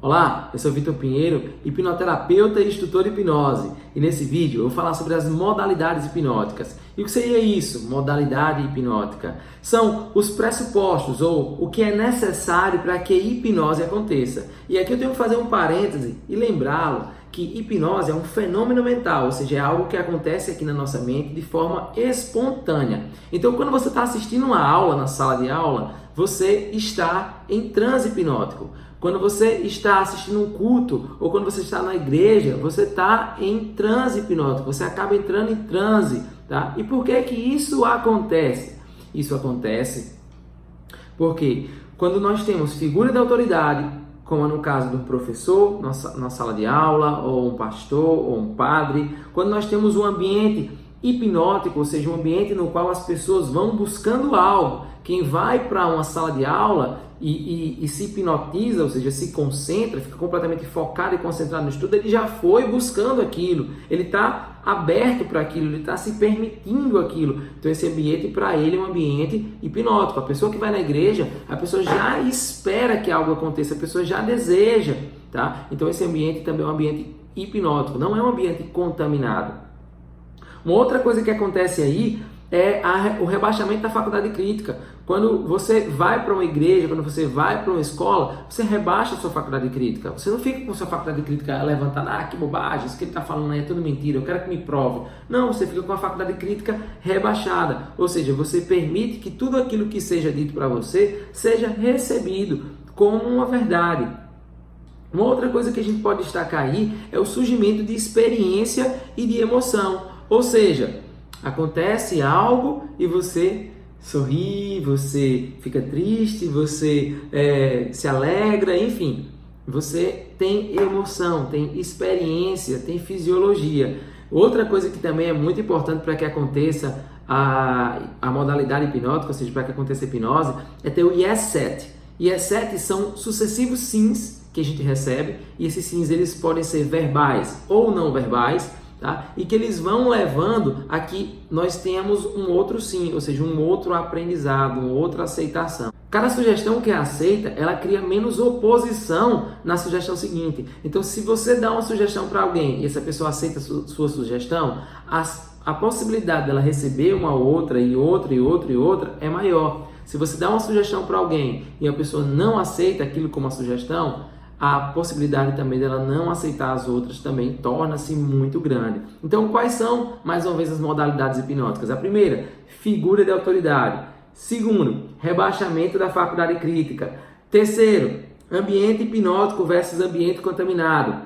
Olá, eu sou Vitor Pinheiro, hipnoterapeuta e instrutor de hipnose. E nesse vídeo eu vou falar sobre as modalidades hipnóticas. E o que seria isso, modalidade hipnótica? São os pressupostos ou o que é necessário para que a hipnose aconteça. E aqui eu tenho que fazer um parêntese e lembrá-lo que hipnose é um fenômeno mental, ou seja, é algo que acontece aqui na nossa mente de forma espontânea. Então, quando você está assistindo uma aula na sala de aula, você está em transe hipnótico. Quando você está assistindo um culto ou quando você está na igreja, você está em transe hipnótico, você acaba entrando em transe, tá? E por que que isso acontece? Isso acontece porque quando nós temos figura de autoridade, como no caso de um professor na sala de aula, ou um pastor, ou um padre, quando nós temos um ambiente hipnótico, ou seja, um ambiente no qual as pessoas vão buscando algo. Quem vai para uma sala de aula e se hipnotiza, ou seja, se concentra, fica completamente focado e concentrado no estudo, ele já foi buscando aquilo, ele está aberto para aquilo, ele está se permitindo aquilo. Então esse ambiente para ele é um ambiente hipnótico. A pessoa que vai na igreja, a pessoa já espera que algo aconteça, a pessoa já deseja, tá? Então esse ambiente também é um ambiente hipnótico, não é um ambiente contaminado. Uma outra coisa que acontece aí é o rebaixamento da faculdade crítica. Quando você vai para uma igreja, quando você vai para uma escola, você rebaixa a sua faculdade crítica. Você não fica com a sua faculdade crítica levantada, que bobagem, isso que ele está falando aí é tudo mentira, eu quero que me prove. Não, você fica com a faculdade crítica rebaixada. Ou seja, você permite que tudo aquilo que seja dito para você seja recebido como uma verdade. Uma outra coisa que a gente pode destacar aí é o surgimento de experiência e de emoção. Ou seja, acontece algo e você sorri, você fica triste, você se alegra, enfim. Você tem emoção, tem experiência, tem fisiologia. Outra coisa que também é muito importante para que aconteça a modalidade hipnótica, ou seja, para que aconteça a hipnose, é ter o yes set. Yes set são sucessivos sims que a gente recebe, e esses sims eles podem ser verbais ou não verbais, tá? E que eles vão levando a que nós tenhamos um outro sim, ou seja, um outro aprendizado, uma outra aceitação. Cada sugestão que é aceita, ela cria menos oposição na sugestão seguinte. Então, se você dá uma sugestão para alguém e essa pessoa aceita a sua sugestão, a possibilidade dela receber uma outra e outra e outra e outra é maior. Se você dá uma sugestão para alguém e a pessoa não aceita aquilo como uma sugestão, a possibilidade também dela não aceitar as outras também torna-se muito grande. Então, quais são, mais uma vez, as modalidades hipnóticas? A primeira, figura de autoridade. Segundo, rebaixamento da faculdade crítica. Terceiro, ambiente hipnótico versus ambiente contaminado.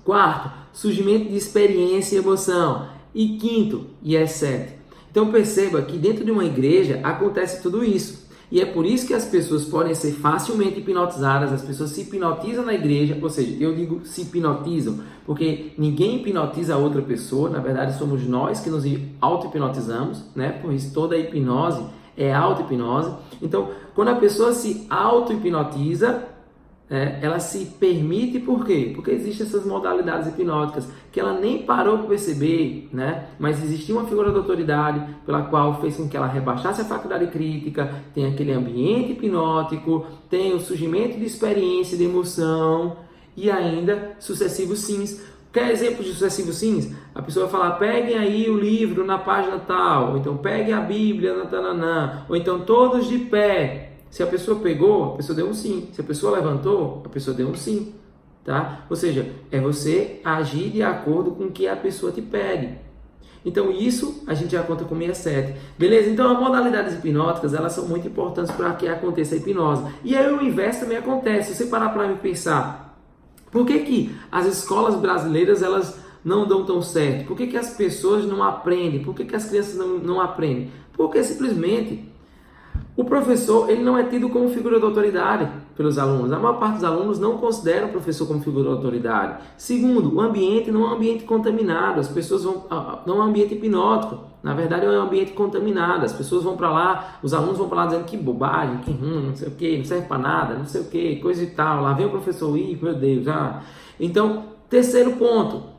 Quarto, surgimento de experiência e emoção. E quinto, yes set. Então, perceba que dentro de uma igreja acontece tudo isso. E é por isso que as pessoas podem ser facilmente hipnotizadas, as pessoas se hipnotizam na igreja, ou seja, eu digo se hipnotizam, porque ninguém hipnotiza a outra pessoa, na verdade somos nós que nos auto-hipnotizamos, né? Por isso toda a hipnose é auto-hipnose. Então, quando a pessoa se auto-hipnotiza, ela se permite, por quê? Porque existem essas modalidades hipnóticas que ela nem parou para perceber, né? Mas existia uma figura de autoridade pela qual fez com que ela rebaixasse a faculdade crítica, tem aquele ambiente hipnótico, tem o surgimento de experiência, de emoção e ainda sucessivos sims. Quer exemplo de sucessivos sims? A pessoa vai falar, peguem aí o livro na página tal, ou então peguem a Bíblia na tananã, ou então todos de pé. Se a pessoa pegou, a pessoa deu um sim. Se a pessoa levantou, a pessoa deu um sim. Tá? Ou seja, é você agir de acordo com o que a pessoa te pede. Então isso a gente já conta com 67. Beleza? Então as modalidades hipnóticas, elas são muito importantes para que aconteça a hipnose. E aí o inverso também acontece. Se você parar para me pensar, por que que as escolas brasileiras, elas não dão tão certo? Por que que as pessoas não aprendem? Por que que as crianças não aprendem? Porque simplesmente o professor, ele não é tido como figura de autoridade pelos alunos. A maior parte dos alunos não considera o professor como figura de autoridade. Segundo, o ambiente não é um ambiente contaminado. As pessoas vão, não é um ambiente hipnótico. Na verdade, é um ambiente contaminado. As pessoas vão para lá, os alunos vão para lá dizendo que bobagem, que não sei o que, não serve para nada, não sei o que, coisa e tal. Lá vem o professor, meu Deus. Então, terceiro ponto.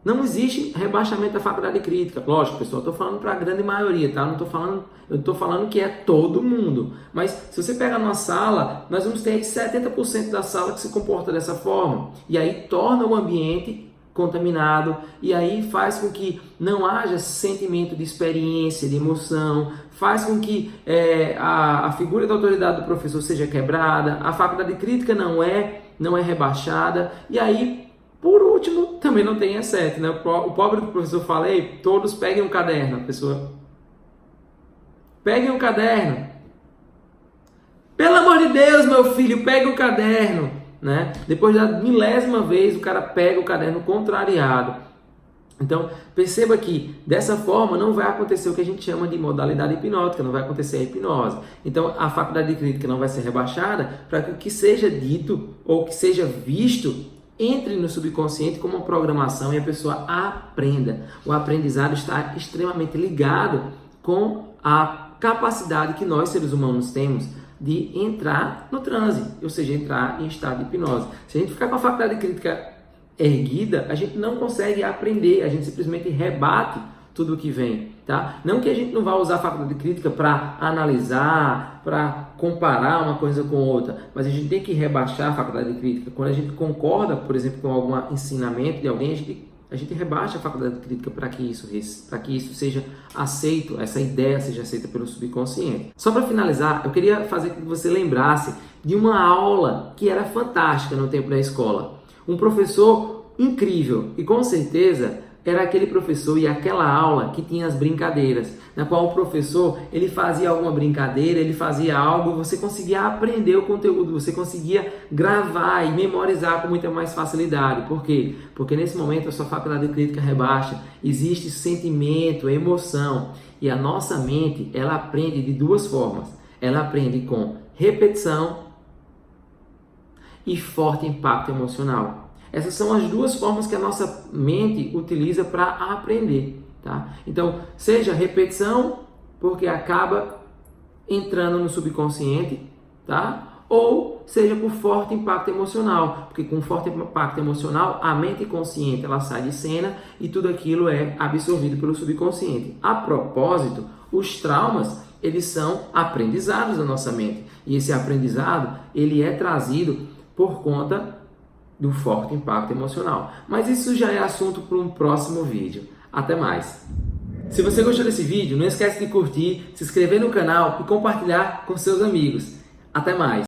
Não existe rebaixamento da faculdade crítica. Lógico, pessoal, estou falando para a grande maioria, tá? Eu estou falando que é todo mundo. Mas se você pegar numa sala, nós vamos ter aí 70% da sala que se comporta dessa forma. E aí torna o ambiente contaminado, e aí faz com que não haja sentimento de experiência, de emoção, faz com que a figura da autoridade do professor seja quebrada, a faculdade crítica não é rebaixada, e aí, por último, também não tem exceto, né? O pobre do professor fala, ei, todos peguem um caderno, a pessoa, peguem um caderno, pelo amor de Deus, meu filho, pegue um caderno, né? Depois da milésima vez o cara pega o caderno contrariado. Então perceba que dessa forma não vai acontecer o que a gente chama de modalidade hipnótica, não vai acontecer a hipnose. Então a faculdade crítica não vai ser rebaixada para que o que seja dito ou que seja visto entre no subconsciente como uma programação e a pessoa aprenda. O aprendizado está extremamente ligado com a capacidade que nós seres humanos temos de entrar no transe, ou seja, entrar em estado de hipnose. Se a gente ficar com a faculdade crítica erguida, a gente não consegue aprender, a gente simplesmente rebate tudo o que vem, tá? Não que a gente não vá usar a faculdade crítica para analisar, para comparar uma coisa com outra, mas a gente tem que rebaixar a faculdade crítica. Quando a gente concorda, por exemplo, com algum ensinamento de alguém, a gente rebaixa a faculdade crítica para que isso seja aceito, essa ideia seja aceita pelo subconsciente. Só para finalizar, eu queria fazer com que você lembrasse de uma aula que era fantástica no tempo da escola. Um professor incrível e com certeza era aquele professor e aquela aula que tinha as brincadeiras, na qual o professor ele fazia alguma brincadeira, ele fazia algo, você conseguia aprender o conteúdo, você conseguia gravar e memorizar com muita mais facilidade. Por quê? Porque nesse momento a sua faculdade crítica rebaixa, existe sentimento, emoção, e a nossa mente ela aprende de duas formas. Ela aprende com repetição e forte impacto emocional. Essas são as duas formas que a nossa mente utiliza para aprender, tá? Então, seja repetição, porque acaba entrando no subconsciente, tá? Ou seja por forte impacto emocional, porque com forte impacto emocional, a mente consciente ela sai de cena e tudo aquilo é absorvido pelo subconsciente. A propósito, os traumas, eles são aprendizados da nossa mente. E esse aprendizado, ele é trazido por conta do forte impacto emocional. Mas isso já é assunto para um próximo vídeo. Até mais! Se você gostou desse vídeo, não esquece de curtir, se inscrever no canal e compartilhar com seus amigos. Até mais!